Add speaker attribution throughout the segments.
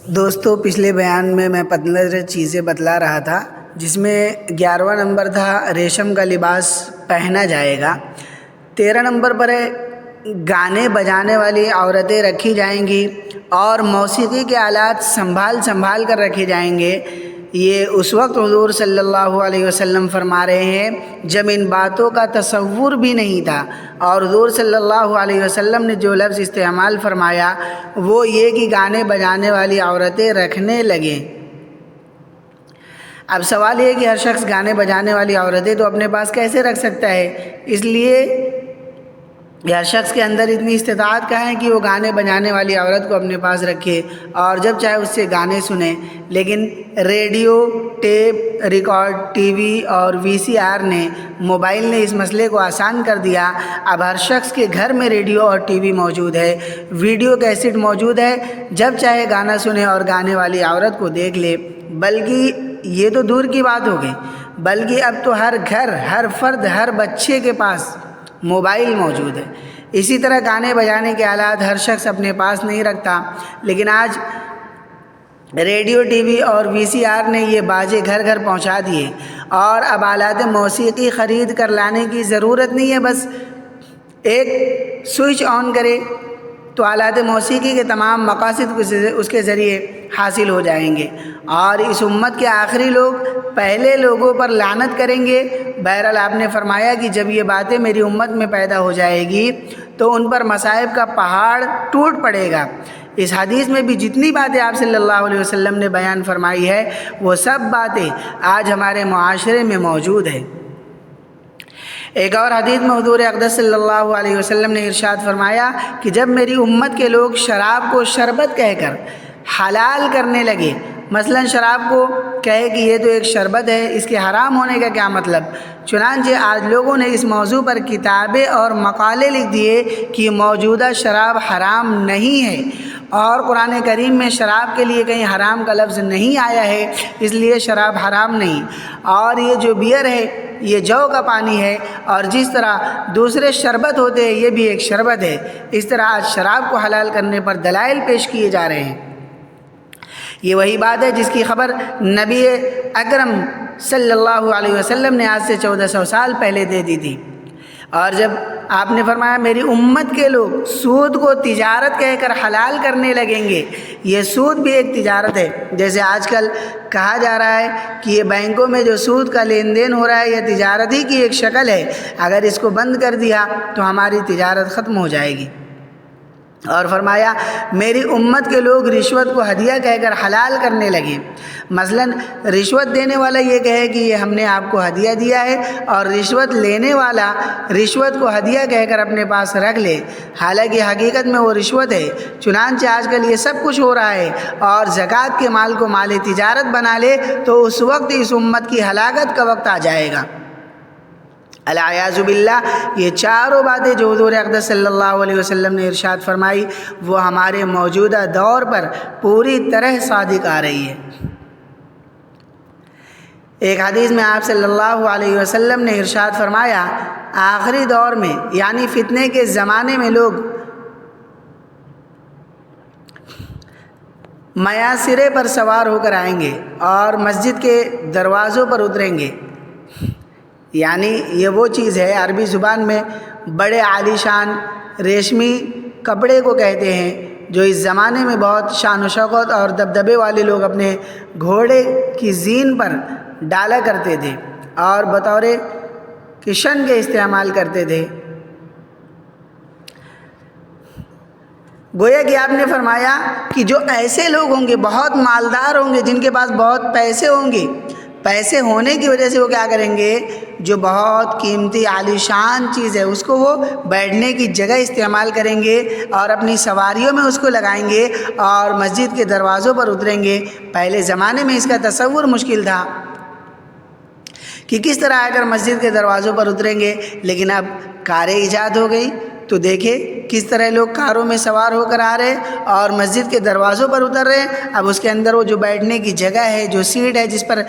Speaker 1: دوستو، پچھلے بیان میں 15 چیزیں بتلا رہا تھا، جس میں 11واں نمبر تھا ریشم کا لباس پہنا جائے گا۔ 13 نمبر پر ہے گانے بجانے والی عورتیں رکھی جائیں گی اور موسیقی کے آلات سنبھال کر رکھے جائیں گے۔ یہ اس وقت حضور صلی اللہ علیہ وسلم فرما رہے ہیں جب ان باتوں کا تصور بھی نہیں تھا، اور حضور صلی اللہ علیہ وسلم نے جو لفظ استعمال فرمایا وہ یہ کہ گانے بجانے والی عورتیں رکھنے لگیں۔ اب سوال یہ ہے کہ ہر شخص گانے بجانے والی عورتیں تو اپنے پاس کیسے رکھ سکتا ہے؟ اس لیے ہر شخص کے اندر اتنی استطاعت کہاں ہے کہ وہ گانے بجانے والی عورت کو اپنے پاس رکھے اور جب چاہے اس سے گانے سنے؟ لیکن radio, tape record, T V اور VCR نے، موبائل نے اس مسئلے کو آسان کر دیا۔ اب ہر شخص کے گھر میں ریڈیو اور ٹی وی موجود ہے، ویڈیو کیسٹ موجود ہے، جب چاہے گانا سنے اور گانے والی عورت کو دیکھ لے۔ بلکہ یہ تو دور کی بات ہو گئی، بلکہ اب تو ہر گھر، ہر فرد، ہر بچے کے پاس موبائل موجود ہے۔ اسی طرح گانے بجانے کے آلات ہر شخص اپنے پاس نہیں رکھتا، لیکن آج ریڈیو، ٹی وی اور VCR نے یہ باجے گھر گھر پہنچا دیے، اور اب آلات موسیقی خرید کر لانے کی ضرورت نہیں ہے، بس ایک سوئچ آن کرے تو آلات موسیقی کے تمام مقاصد اس کے ذریعے حاصل ہو جائیں گے، اور اس امت کے آخری لوگ پہلے لوگوں پر لعنت کریں گے۔ بہرحال آپ نے فرمایا کہ جب یہ باتیں میری امت میں پیدا ہو جائے گی تو ان پر مصائب کا پہاڑ ٹوٹ پڑے گا۔ اس حدیث میں بھی جتنی باتیں آپ صلی اللہ علیہ وسلم نے بیان فرمائی ہے وہ سب باتیں آج ہمارے معاشرے میں موجود ہیں۔ ایک اور حدیث میں حضور اقدس صلی اللہ علیہ وسلم نے ارشاد فرمایا کہ جب میری امت کے لوگ شراب کو شربت کہہ کر حلال کرنے لگے، مثلا شراب کو کہے کہ یہ تو ایک شربت ہے، اس کے حرام ہونے کا کیا مطلب؟ چنانچہ آج لوگوں نے اس موضوع پر کتابیں اور مقالے لکھ دیے کہ موجودہ شراب حرام نہیں ہے، اور قرآن کریم میں شراب کے لیے کہیں حرام کا لفظ نہیں آیا ہے، اس لیے شراب حرام نہیں۔ اور یہ جو بیئر ہے یہ جو کا پانی ہے، اور جس طرح دوسرے شربت ہوتے ہیں یہ بھی ایک شربت ہے، اس طرح آج شراب کو حلال کرنے پر دلائل پیش کیے جا رہے ہیں۔ یہ وہی بات ہے جس کی خبر نبی اکرم صلی اللہ علیہ وسلم نے آج سے 1400 سال پہلے دے دی تھی، اور جب آپ نے فرمایا میری امت کے لوگ سود کو تجارت کہہ کر حلال کرنے لگیں گے، یہ سود بھی ایک تجارت ہے۔ جیسے آج کل کہا جا رہا ہے کہ یہ بینکوں میں جو سود کا لین دین ہو رہا ہے یہ تجارت ہی کی ایک شکل ہے، اگر اس کو بند کر دیا تو ہماری تجارت ختم ہو جائے گی۔ اور فرمایا میری امت کے لوگ رشوت کو ہدیہ کہہ کر حلال کرنے لگے، مثلا رشوت دینے والا یہ کہے کہ یہ ہم نے آپ کو ہدیہ دیا ہے، اور رشوت لینے والا رشوت کو ہدیہ کہہ کر اپنے پاس رکھ لے، حالانکہ حقیقت میں وہ رشوت ہے۔ چنانچہ آج کل یہ سب کچھ ہو رہا ہے، اور زکوٰۃ کے مال کو مال تجارت بنا لے تو اس وقت اس امت کی ہلاکت کا وقت آ جائے گا۔ العیاذ باللہ، یہ چاروں باتیں جو حضور اقدس صلی اللہ علیہ وسلم نے ارشاد فرمائی وہ ہمارے موجودہ دور پر پوری طرح صادق آ رہی ہے۔ ایک حدیث میں آپ صلی اللہ علیہ وسلم نے ارشاد فرمایا آخری دور میں یعنی فتنے کے زمانے میں لوگ میاسرے پر سوار ہو کر آئیں گے اور مسجد کے دروازوں پر اتریں گے، یعنی یہ وہ چیز ہے عربی زبان میں بڑے عالی شان ریشمی کپڑے کو کہتے ہیں جو اس زمانے میں بہت شان و شوکت اور دبدبے والے لوگ اپنے گھوڑے کی زین پر ڈالا کرتے تھے اور بطور کشن کے استعمال کرتے تھے۔ گویا کہ آپ نے فرمایا کہ جو ایسے لوگ ہوں گے بہت مالدار ہوں گے، جن کے پاس بہت پیسے ہوں گے، پیسے ہونے کی وجہ سے وہ کیا کریں گے، جو بہت قیمتی عالی شان چیز ہے اس کو وہ بیٹھنے کی جگہ استعمال کریں گے اور اپنی سواریوں میں اس کو لگائیں گے اور مسجد کے دروازوں پر اتریں گے۔ پہلے زمانے میں اس کا تصور مشکل تھا کہ کس طرح آ کر مسجد کے دروازوں پر اتریں گے، لیکن اب کاریں ایجاد ہو گئی تو دیکھے کس طرح لوگ کاروں میں سوار ہو کر آ رہے اور مسجد کے دروازوں پر اتر رہے ہیں۔ اب اس کے اندر وہ جو بیٹھنے کی جگہ ہے، جو سیٹ ہے، جس پر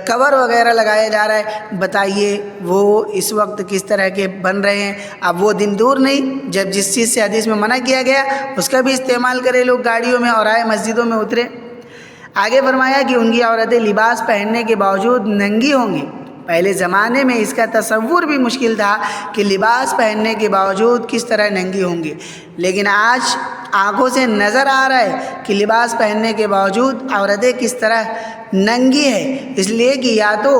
Speaker 1: کور وغیرہ لگایا جا رہا ہے، بتائیے وہ اس وقت کس طرح کے بن رہے ہیں۔ اب وہ دن دور نہیں جب جس چیز سے حدیث میں منع کیا گیا اس کا بھی استعمال کرے لوگ گاڑیوں میں اور آئے مسجدوں میں اترے۔ آگے فرمایا کہ ان کی عورتیں لباس پہننے کے باوجود ننگی ہوں گی۔ پہلے زمانے میں اس کا تصور بھی مشکل تھا کہ لباس پہننے کے باوجود کس طرح ننگی ہوں گی، لیکن آج آنکھوں سے نظر آ رہا ہے کہ لباس پہننے کے باوجود عورتیں کس طرح ننگی ہیں، اس لیے کہ یا تو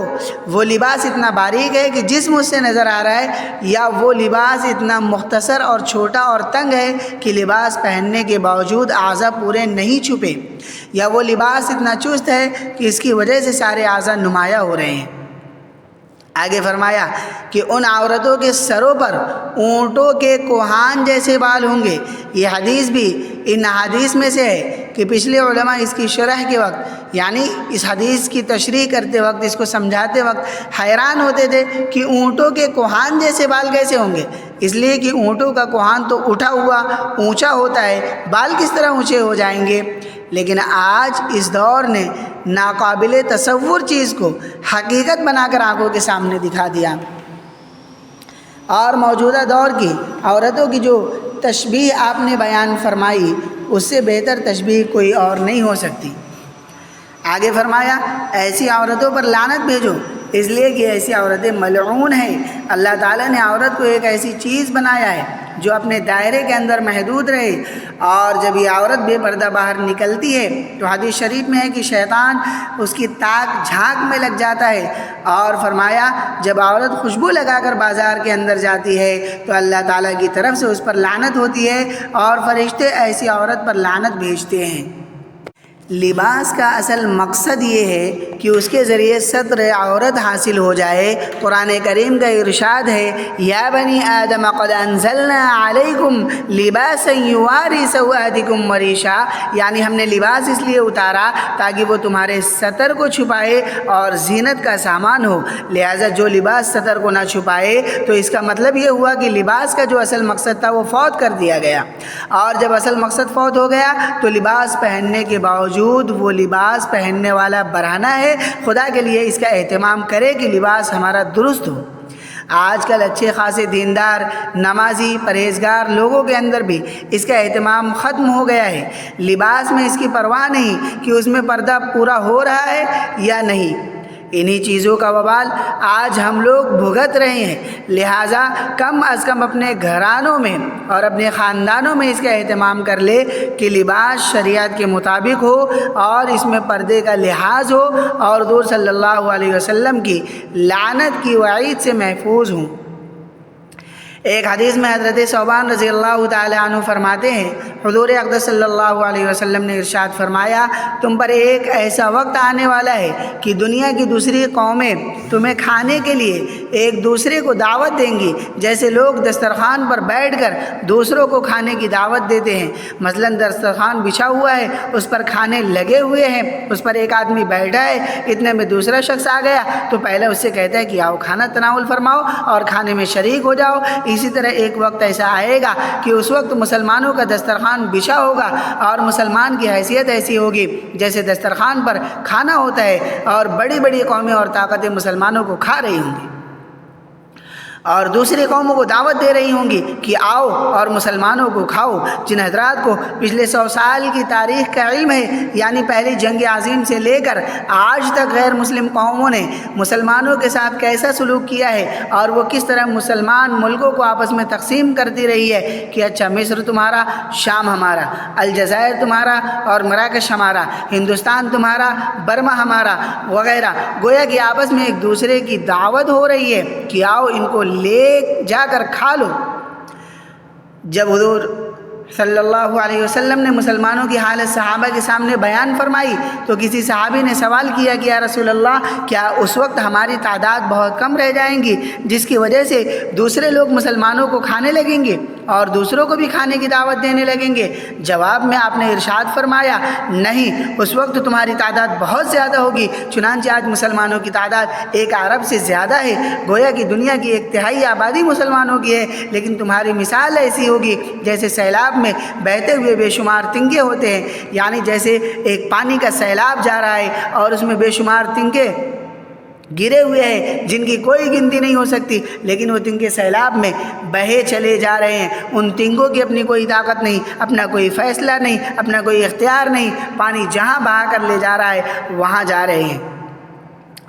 Speaker 1: وہ لباس اتنا باریک ہے کہ جسم اس سے نظر آ رہا ہے، یا وہ لباس اتنا مختصر اور چھوٹا اور تنگ ہے کہ لباس پہننے کے باوجود اعضاء پورے نہیں چھپے، یا وہ لباس اتنا چست ہے کہ اس کی وجہ سے سارے اعضاء نمایاں ہو رہے ہیں۔ آگے فرمایا کہ ان عورتوں کے سروں پر اونٹوں کے کوہان جیسے بال ہوں گے۔ یہ حدیث بھی ان حدیث میں سے ہے کہ پچھلے علماء اس کی شرح کے وقت، یعنی اس حدیث کی تشریح کرتے وقت، اس کو سمجھاتے وقت حیران ہوتے تھے کہ اونٹوں کے کوہان جیسے بال کیسے ہوں گے، اس لیے کہ اونٹوں کا کوہان تو اٹھا ہوا اونچا ہوتا ہے، بال کس طرح اونچے ہو جائیں گے۔ لیکن آج اس دور نے ناقابل تصور چیز کو حقیقت بنا کر آنکھوں کے سامنے دکھا دیا، اور موجودہ دور کی عورتوں کی جو تشبیہ آپ نے بیان فرمائی اس سے بہتر تشبیہ کوئی اور نہیں ہو سکتی۔ آگے فرمایا ایسی عورتوں پر لعنت بھیجو، اس لیے کہ ایسی عورتیں ملعون ہیں۔ اللہ تعالیٰ نے عورت کو ایک ایسی چیز بنایا ہے جو اپنے دائرے کے اندر محدود رہے، اور جب یہ عورت بے پردہ باہر نکلتی ہے تو حدیث شریف میں ہے کہ شیطان اس کی تاک جھانک میں لگ جاتا ہے، اور فرمایا جب عورت خوشبو لگا کر بازار کے اندر جاتی ہے تو اللہ تعالیٰ کی طرف سے اس پر لعنت ہوتی ہے، اور فرشتے ایسی عورت پر لعنت بھیجتے ہیں۔ لباس کا اصل مقصد یہ ہے کہ اس کے ذریعے ستر عورت حاصل ہو جائے۔ قرآن کریم کا ارشاد ہے یا بنی آدم قد انزلنا علیکم لباسا یواری سوآتکم وریشا، یعنی ہم نے لباس اس لیے اتارا تاکہ وہ تمہارے ستر کو چھپائے اور زینت کا سامان ہو، لہٰذا جو لباس ستر کو نہ چھپائے تو اس کا مطلب یہ ہوا کہ لباس کا جو اصل مقصد تھا وہ فوت کر دیا گیا، اور جب اصل مقصد فوت ہو گیا تو لباس پہننے کے باوجود وہ لباس پہننے والا برہنہ ہے۔ خدا کے لیے اس کا اہتمام کرے کہ لباس ہمارا درست ہو۔ آج کل اچھے خاصے دیندار، نمازی، پرہیزگار لوگوں کے اندر بھی اس کا اہتمام ختم ہو گیا ہے۔ لباس میں اس کی پرواہ نہیں کہ اس میں پردہ پورا ہو رہا ہے یا نہیں۔ انہی چیزوں کا وبال آج ہم لوگ بھگت رہے ہیں، لہٰذا کم از کم اپنے گھرانوں میں اور اپنے خاندانوں میں اس کا اہتمام کر لے کہ لباس شریعت کے مطابق ہو اور اس میں پردے کا لحاظ ہو، اور حضور صلی اللہ علیہ وسلم کی لعنت کی وعید سے محفوظ ہوں۔ ایک حدیث میں حضرت ثوبان رضی اللہ تعالی عنہ فرماتے ہیں حضور اقدس صلی اللہ علیہ وسلم نے ارشاد فرمایا تم پر ایک ایسا وقت آنے والا ہے کہ دنیا کی دوسری قومیں تمہیں کھانے کے لیے ایک دوسرے کو دعوت دیں گی، جیسے لوگ دسترخوان پر بیٹھ کر دوسروں کو کھانے کی دعوت دیتے ہیں۔ مثلا دسترخوان بچھا ہوا ہے، اس پر کھانے لگے ہوئے ہیں، اس پر ایک آدمی بیٹھا ہے، اتنے میں دوسرا شخص آ گیا تو پہلے اس سے کہتا ہے کہ آؤ کھانا تناول فرماؤ اور کھانے میں شریک ہو جاؤ۔ اسی طرح ایک وقت ایسا آئے گا کہ اس وقت مسلمانوں کا دسترخوان بچھا ہوگا اور مسلمان کی حیثیت ایسی ہوگی جیسے دسترخوان پر کھانا ہوتا ہے، اور بڑی بڑی قومیں اور طاقتیں مسلمانوں کو کھا رہی ہوں گی اور دوسری قوموں کو دعوت دے رہی ہوں گی کہ آؤ اور مسلمانوں کو کھاؤ۔ جن حضرات کو پچھلے 100 سال کی تاریخ کا علم ہے، یعنی پہلی جنگ عظیم سے لے کر آج تک غیر مسلم قوموں نے مسلمانوں کے ساتھ کیسا سلوک کیا ہے اور وہ کس طرح مسلمان ملکوں کو آپس میں تقسیم کرتی رہی ہے کہ اچھا مصر تمہارا، شام ہمارا، الجزائر تمہارا اور مراکش ہمارا، ہندوستان تمہارا، برما ہمارا وغیرہ، گویا کہ آپس میں ایک دوسرے کی دعوت ہو رہی ہے کہ آؤ ان کو لے جا کر کھا لو۔ جب حضور صلی اللہ علیہ وسلم نے مسلمانوں کی حالت صحابہ کے سامنے بیان فرمائی تو کسی صحابی نے سوال کیا کہ یا رسول اللہ کیا اس وقت ہماری تعداد بہت کم رہ جائیں گی جس کی وجہ سے دوسرے لوگ مسلمانوں کو کھانے لگیں گے اور دوسروں کو بھی کھانے کی دعوت دینے لگیں گے؟ جواب میں آپ نے ارشاد فرمایا نہیں، اس وقت تمہاری تعداد بہت زیادہ ہوگی۔ چنانچہ آج مسلمانوں کی تعداد 1 ارب سے زیادہ ہے، گویا کہ دنیا کی 1/3 آبادی مسلمانوں کی ہے، لیکن تمہاری مثال ایسی ہوگی جیسے سیلاب میں بہتے ہوئے بے شمار تنکے ہوتے ہیں، یعنی جیسے ایک پانی کا سیلاب جا رہا ہے اور اس میں بے شمار تنکے گرے ہوئے ہیں جن کی کوئی گنتی نہیں ہو سکتی، لیکن وہ تنکے سیلاب میں بہے چلے جا رہے ہیں۔ ان تنکوں کی اپنی کوئی طاقت نہیں، اپنا کوئی فیصلہ نہیں، اپنا کوئی اختیار نہیں، پانی جہاں بہا کر لے جا رہا ہے وہاں جا رہے ہیں۔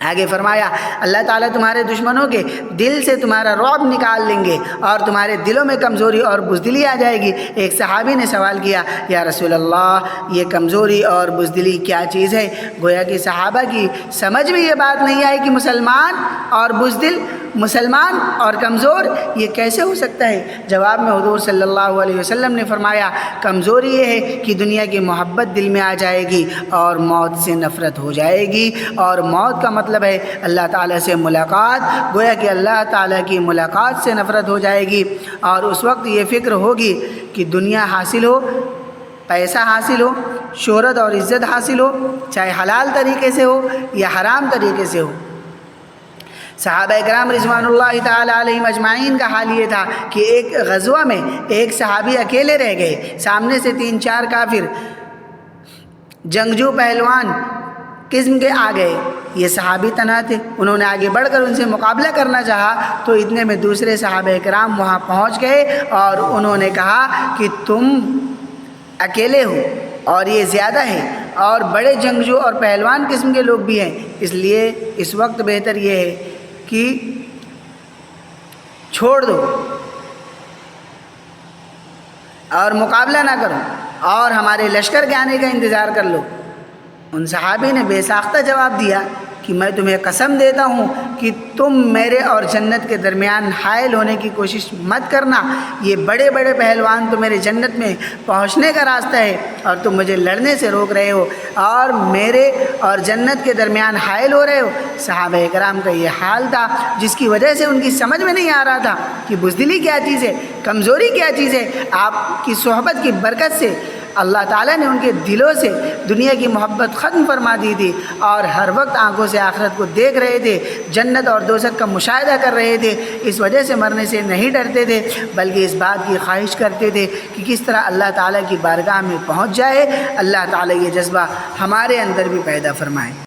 Speaker 1: آگے فرمایا اللہ تعالیٰ تمہارے دشمنوں کے دل سے تمہارا رعب نکال لیں گے اور تمہارے دلوں میں کمزوری اور بزدلی آ جائے گی۔ ایک صحابی نے سوال کیا یا رسول اللہ یہ کمزوری اور بزدلی کیا چیز ہے؟ گویا کہ صحابہ کی سمجھ میں یہ بات نہیں آئی کہ مسلمان اور بزدل، مسلمان اور کمزور یہ کیسے ہو سکتا ہے؟ جواب میں حضور صلی اللہ علیہ وسلم نے فرمایا کمزوری یہ ہے کہ دنیا کی محبت دل میں آ جائے گی اور موت سے نفرت ہو جائے گی، اور موت کا مطلب ہے اللہ تعالیٰ سے ملاقات، گویا کہ اللہ تعالیٰ کی ملاقات سے نفرت ہو جائے گی، اور اس وقت یہ فکر ہوگی کہ دنیا حاصل ہو، پیسہ حاصل ہو، شہرت اور عزت حاصل ہو، چاہے حلال طریقے سے ہو یا حرام طریقے سے ہو۔ صحابہ اکرام رضوان اللہ تعالی علیہم اجمعین کا حال یہ تھا کہ ایک غزوہ میں ایک صحابی اکیلے رہ گئے، سامنے سے 3-4 کافر جنگجو پہلوان قسم کے آ گئے، یہ صحابی تنہا تھے، انہوں نے آگے بڑھ کر ان سے مقابلہ کرنا چاہا تو اتنے میں دوسرے صحابہ کرام وہاں پہنچ گئے اور انہوں نے کہا کہ تم اکیلے ہو اور یہ زیادہ ہے اور بڑے جنگجو اور پہلوان قسم کے لوگ بھی ہیں، اس لیے اس وقت بہتر یہ ہے کہ چھوڑ دو اور مقابلہ نہ کرو اور ہمارے لشکر کے آنے کا انتظار کر لو۔ ان صحابی نے بے ساختہ جواب دیا کہ میں تمہیں قسم دیتا ہوں کہ تم میرے اور جنت کے درمیان حائل ہونے کی کوشش مت کرنا، یہ بڑے بڑے پہلوان تو میرے جنت میں پہنچنے کا راستہ ہے اور تم مجھے لڑنے سے روک رہے ہو اور میرے اور جنت کے درمیان حائل ہو رہے ہو۔ صحابہ کرام کا یہ حال تھا جس کی وجہ سے ان کی سمجھ میں نہیں آ رہا تھا کہ بزدلی کیا چیز ہے، کمزوری کیا چیز ہے۔ آپ کی صحبت کی برکت سے اللہ تعالیٰ نے ان کے دلوں سے دنیا کی محبت ختم فرما دی تھی اور ہر وقت آنکھوں سے آخرت کو دیکھ رہے تھے، جنت اور دوزخ کا مشاہدہ کر رہے تھے، اس وجہ سے مرنے سے نہیں ڈرتے تھے بلکہ اس بات کی خواہش کرتے تھے کہ کس طرح اللہ تعالیٰ کی بارگاہ میں پہنچ جائے۔ اللہ تعالیٰ یہ جذبہ ہمارے اندر بھی پیدا فرمائے۔